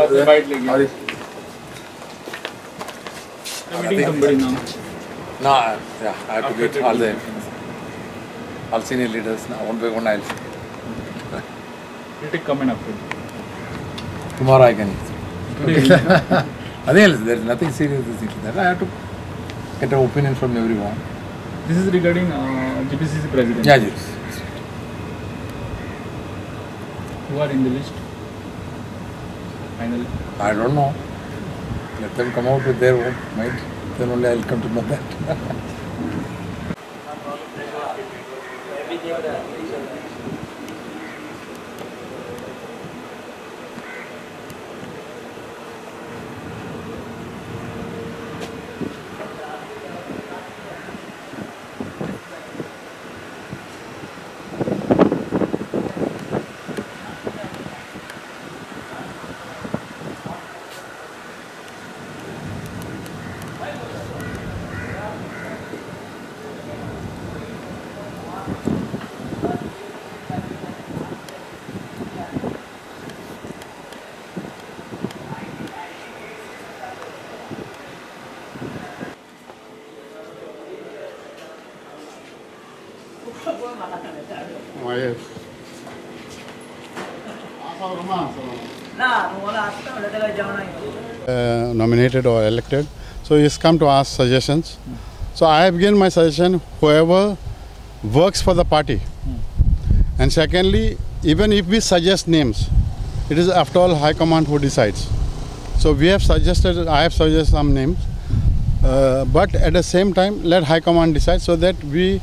Fight lagi. I'm meeting somebody now. No, yeah, I have to meet all senior leaders now, one by one I'll see. You take comment after. Tomorrow I can eat. There is nothing serious in that. I have to get an opinion from everyone. This is regarding GPCC president. Yeah, yes. Who are in the list? Finally. I don't know. Let them come out with their own mind. Then only I'll come to know that. Oh, yes. Nominated or elected, so he's come to ask suggestions. So I have given my suggestion, whoever works for the party. And secondly, even if we suggest names, it is after all High Command who decides. So we have suggested, I have suggested some names, but at the same time let High Command decide so that we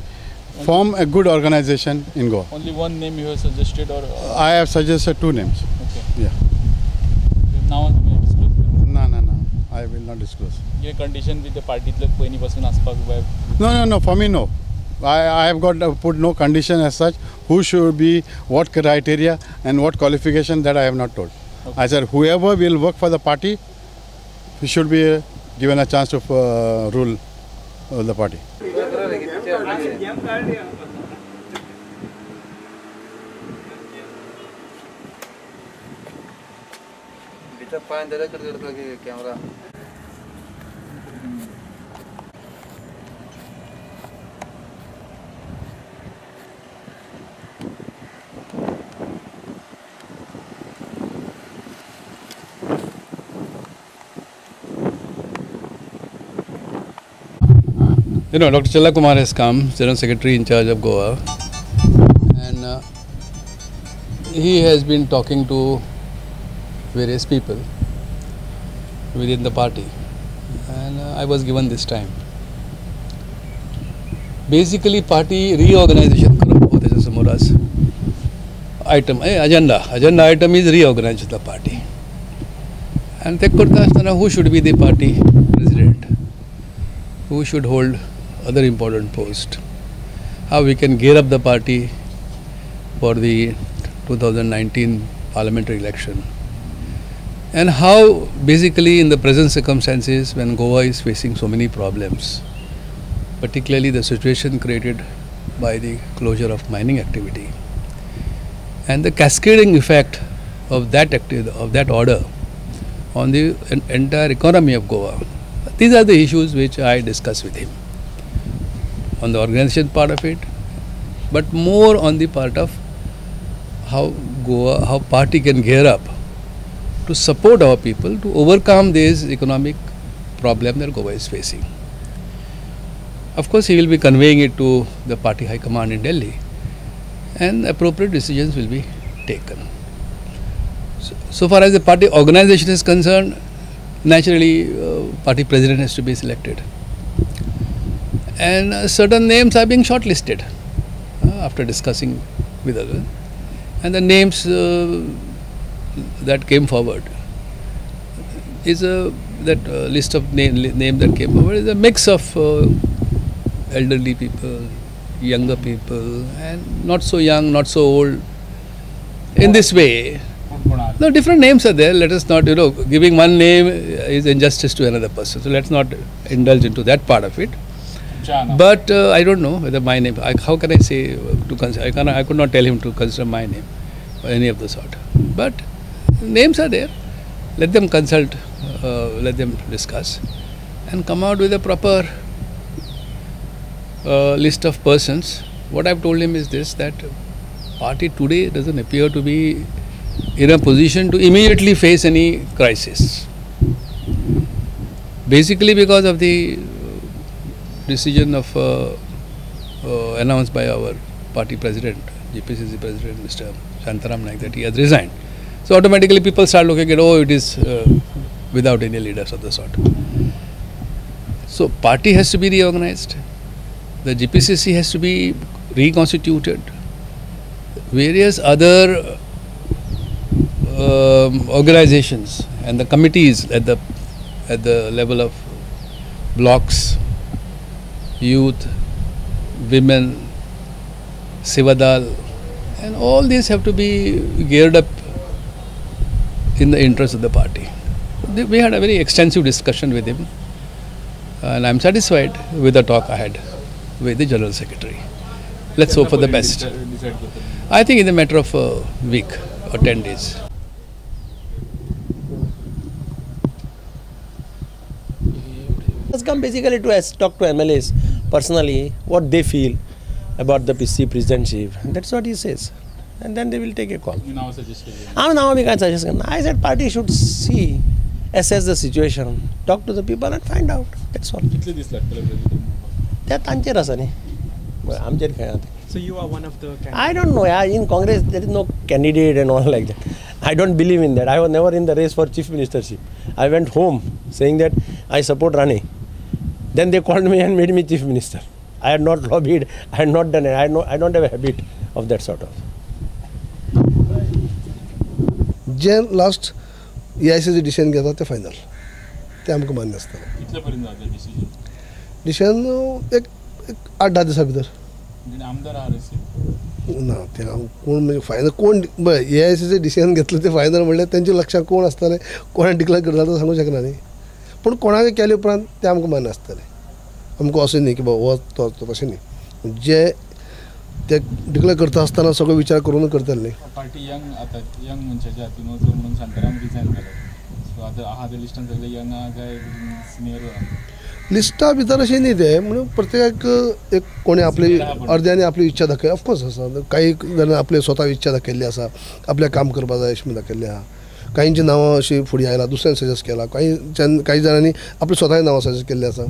form a good organization in Goa. Only one name you have suggested, or I have suggested 2 names. okay. Yeah. Now you disclose. No, I will not disclose. ये condition with the party तक कोई नहीं बसून आसपास No, for me no. I have got put no condition as such. Who should be, what criteria and what qualification, that I have not told. Okay. I said whoever will work for the party, he should be given a chance to rule the party. Camera. You know, Dr. Challa Kumar has come, General Secretary in charge of Goa, and he has been talking to various people within the party, and I was given this time. Basically, party reorganization item, agenda item is reorganize the party. And who should be the party president, who should hold other important post, how we can gear up the party for the 2019 parliamentary election, and how basically in the present circumstances when Goa is facing so many problems, particularly the situation created by the closure of mining activity and the cascading effect of that order on the entire economy of Goa. These are the issues which I discussed with him on the organization part of it, but more on the part of how party can gear up to support our people to overcome this economic problem that Goa is facing. Of course, he will be conveying it to the party high command in Delhi, and appropriate decisions will be taken. So far as the party organization is concerned, naturally party president has to be selected, and certain names are being shortlisted after discussing with others, and the names that came forward is that list of name that came forward is a mix of elderly people, younger people, and not so young, not so old. In this way, no, different names are there. Let us not, giving one name is injustice to another person. So let's not indulge into that part of it. But I don't know whether my name. How can I say to consider? I could not tell him to consider my name or any of the sort. But names are there. let them consult, let them discuss, and come out with a proper list of persons. What I've told him is this, that party today doesn't appear to be in a position to immediately face any crisis. Basically because of the decision of announced by our party president, GPCC president, Mr. Shantaram Naik, that he has resigned. So automatically people start looking at, oh, it is without any leaders of the sort. So party has to be reorganized. The GPCC has to be reconstituted. Various other organizations and the committees at the level of blocks, youth, women, Sivadal, and all these have to be geared up in the interest of the party. We had a very extensive discussion with him, and I'm satisfied with the talk I had with the General Secretary. Let's hope for the best. I think in a matter of a week or 10 days. Has come basically to talk to MLAs personally, what they feel about the PC presidentship. That's what he says. And then they will take a call. You now suggested. Now we can suggest. I said party should see, assess the situation, talk to the people and find out. That's all. कितले this लागतले president? त्या तांचेर आसा न्ही. आमचेर खंय आसा. So you are one of the candidates. I don't know. In Congress there is no candidate and all like that. I don't believe in that. I was never in the race for chief ministership. I went home saying that I support Rane. Then they called me and made me chief minister. I had not lobbied. I had not done it. I don't have a habit of that sort of. J last EICC decision घेता ते final ते आमकां मान्य आसतलें. कितले पर्यंत जातले decision? Decision एक 8-10 दिसां भितर. म्हणजे आमदार आहा रिसीव. ना ते कोण म्हणजे फायनल कोण EICC डिसिजन घेतलें ते फायनल म्हणल्यार तेंच्या लक्षांत कोण आसतलें, कोणें डिक्लेअर करता तो सांगूंक शकना न्ही. पूण कोणाक केले उपरांत ते आमकां मान्य आसतलें. आमकां अशें न्ही की बाबा हो तो तशें न्ही. जे ते डिक्लेअर करता आसतना सगळो विचार करून करतले न्ही. पार्टी यंग आता यंग मनशाच्या हातून वचो म्हणून शांताराम रिजायन केलो. सो आता आहा ते लिस्टान सगळे यंग आहा काय सिनियर लिस्टा भितर अशें न्ही ते म्हणून प्रत्येकाक एक कोणी आपली अर्द्यांनी आपली इच्छा दाखय. ऑफकोर्स आसा काही जाणां आपली स्वता इच्छा दाखयल्ली आसा, आपल्याक काम करपा जाय अशें दाखयल्लें आहा. कांयंची नांवां अशीं फुडें आयला, दुसऱ्यान सजेस्ट केला. काही जाणांनी आपली स्वताय नांवां सजेस्ट केल्लीं आसा.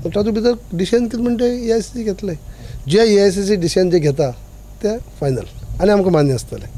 तातूंत भितर डिसिजन कितें म्हणटा EICC घेतलें. जे EICC डिसिजन जे घेता ते फायनल आनी आमकां मान्य आसतलें.